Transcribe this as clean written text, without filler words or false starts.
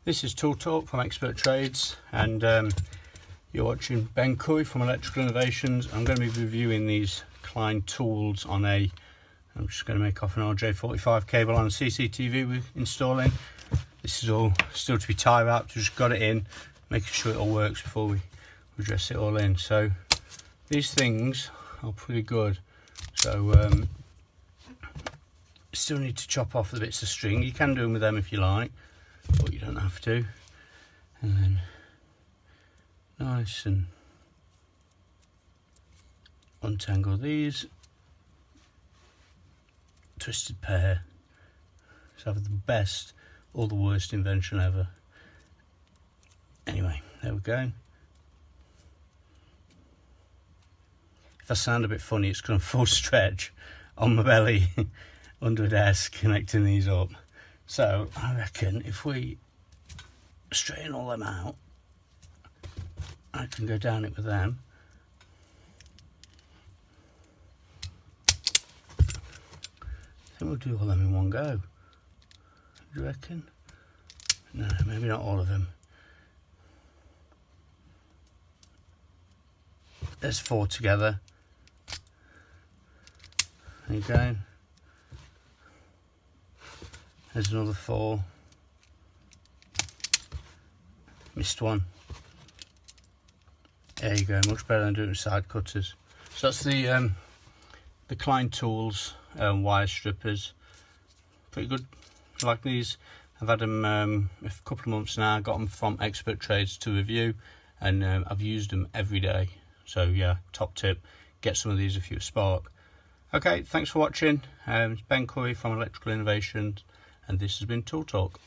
This is Tool Talk from Expert Trades, and you're watching Ben Coy from Electrical Innovations. I'm going to be reviewing these Klein tools on I'm just going to make off an RJ45 cable on a CCTV we're installing. This is all still to be tie wrapped. We just got it in, making sure it all works before we dress it all in. So these things are pretty good. So still need to chop off the bits of string. You can do them with them if you like, but you don't have to. And then nice and untangle these. Twisted pair. It's either the best or the worst invention ever. Anyway, there we go. If I sound a bit funny, it's going to full stretch on my belly under a desk connecting these up. So I reckon if we straighten all them out, I can go down it with them. I think we'll do all them in one go. Do you reckon? No, maybe not all of them. There's 4 together. There you go. There's another 4. Missed one. There you go, much better than doing side cutters. So that's the Klein tools, wire strippers. Pretty good. I like these. I've had them a couple of months now. Got them from Expert Trades to review, and I've used them every day. So yeah, top tip, get some of these if you spark. Okay, thanks for watching. It's Ben Coy from Electrical Innovations, and this has been Tool Talk.